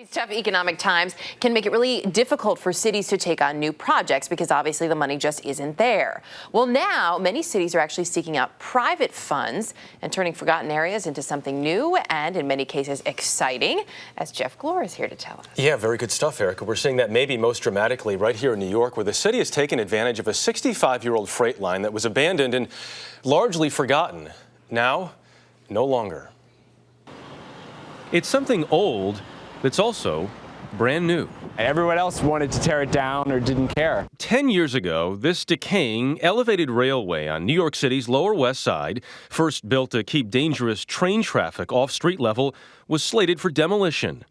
These tough economic times can make it really difficult for cities to take on new projects because obviously the money just isn't there. Well, now many cities are actually seeking out private funds and turning forgotten areas into something new and in many cases exciting, as Jeff Glor is here to tell us. Yeah, very good stuff, Erica. We're seeing that maybe most dramatically right here in New York, where the city has taken advantage of a 65-year-old freight line that was abandoned and largely forgotten. Now, no longer. It's something old that's also brand new. Everyone else wanted to tear it down or didn't care. 10 years ago, this decaying elevated railway on New York City's Lower West Side, first built to keep dangerous train traffic off street level, was slated for demolition.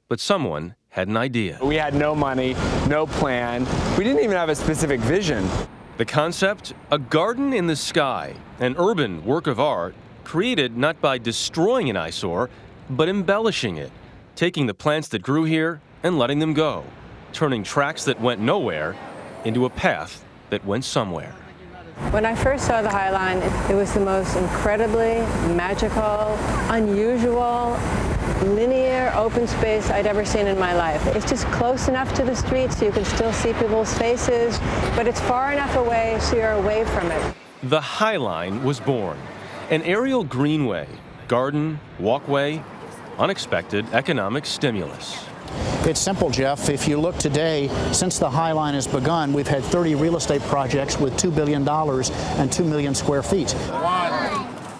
But someone had an idea. We had no money, no plan. We didn't even have a specific vision. The concept? A garden in the sky, an urban work of art created not by destroying an eyesore, but embellishing it, taking the plants that grew here and letting them go, turning tracks that went nowhere into a path that went somewhere. When I first saw the High Line, it was the most incredibly magical, unusual, linear open space I'd ever seen in my life. It's just close enough to the street so you can still see people's faces, but it's far enough away so you're away from it. The High Line was born, an aerial greenway, garden, walkway, unexpected economic stimulus. It's simple, Jeff. If you look today, since the High Line has begun, we've had 30 real estate projects with $2 billion and 2 million square feet.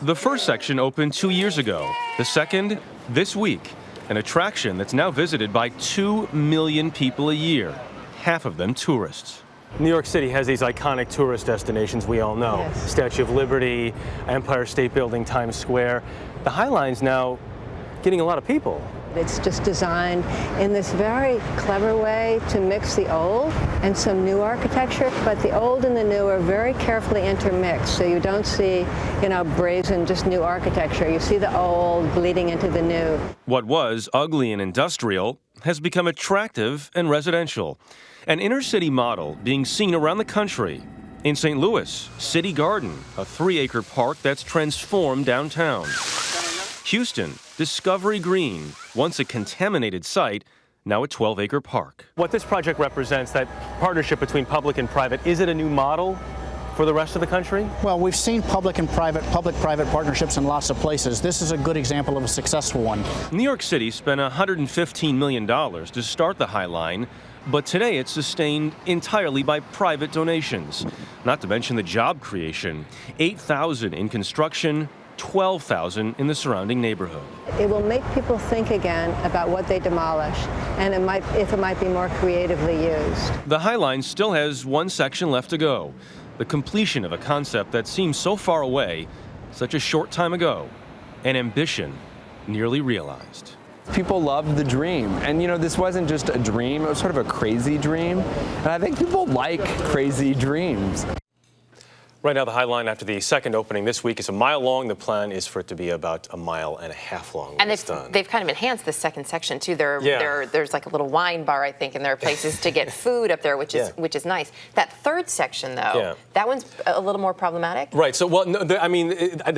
The first section opened 2 years ago. The second, this week. An attraction that's now visited by 2 million people a year, half of them tourists. New York City has these iconic tourist destinations we all know. Yes. Statue of Liberty, Empire State Building, Times Square. The High Line's now getting a lot of people. It's just designed in this very clever way to mix the old and some new architecture, but the old and the new are very carefully intermixed, so you don't see, brazen, just new architecture. You see the old bleeding into the new. What was ugly and industrial has become attractive and residential. An inner-city model being seen around the country. In St. Louis, City Garden, a 3-acre park that's transformed downtown. Houston, Discovery Green, once a contaminated site, now a 12-acre park. What this project represents, that partnership between public and private, is it a new model for the rest of the country? Well, we've seen public-private partnerships in lots of places. This is a good example of a successful one. New York City spent $115 million to start the High Line, but today it's sustained entirely by private donations. Not to mention the job creation, 8,000 in construction, 12,000 in the surrounding neighborhood. It will make people think again about what they demolish, and if it might be more creatively used. The High Line still has one section left to go, the completion of a concept that seems so far away such a short time ago, an ambition nearly realized. People loved the dream, and this wasn't just a dream, it was sort of a crazy dream, and I think people like crazy dreams. Right now, the High Line, after the second opening this week, is a mile long. The plan is for it to be about 1.5 miles long. And they've kind of enhanced the second section too. There's like a little wine bar, I think, and there are places to get food up there, which is nice. That third section, though, that one's a little more problematic. Right. So, well, no, they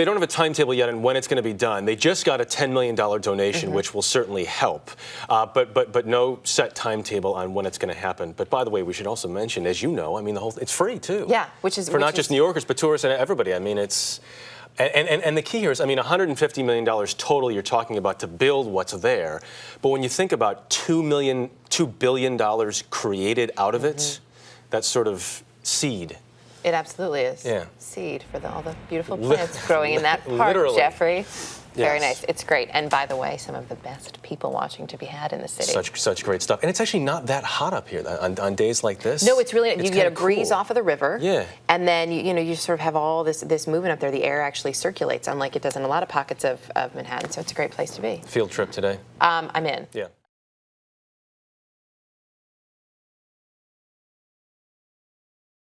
don't have a timetable yet on when it's going to be done. They just got a $10 million donation, which will certainly help, but no set timetable on when it's going to happen. But by the way, we should also mention, as you know, it's free too. Yeah, which is for not just New Yorkers, but tourists and everybody. It's and the key here is, $150 million total you're talking about to build what's there. But when you think about $2 billion created out of it, that's sort of seed. It absolutely is. Yeah. Seed for all the beautiful plants growing in that park, Literally. Jeffrey. Very Yes. nice. It's great. And by the way, some of the best people watching to be had in the city. Such great stuff. And it's actually not that hot up here on days like this. No, it's really, you get a breeze cool. off of the river. Yeah. And then, you sort of have all this movement up there. The air actually circulates, unlike it does in a lot of pockets of Manhattan. So it's a great place to be. Field trip today. I'm in. Yeah.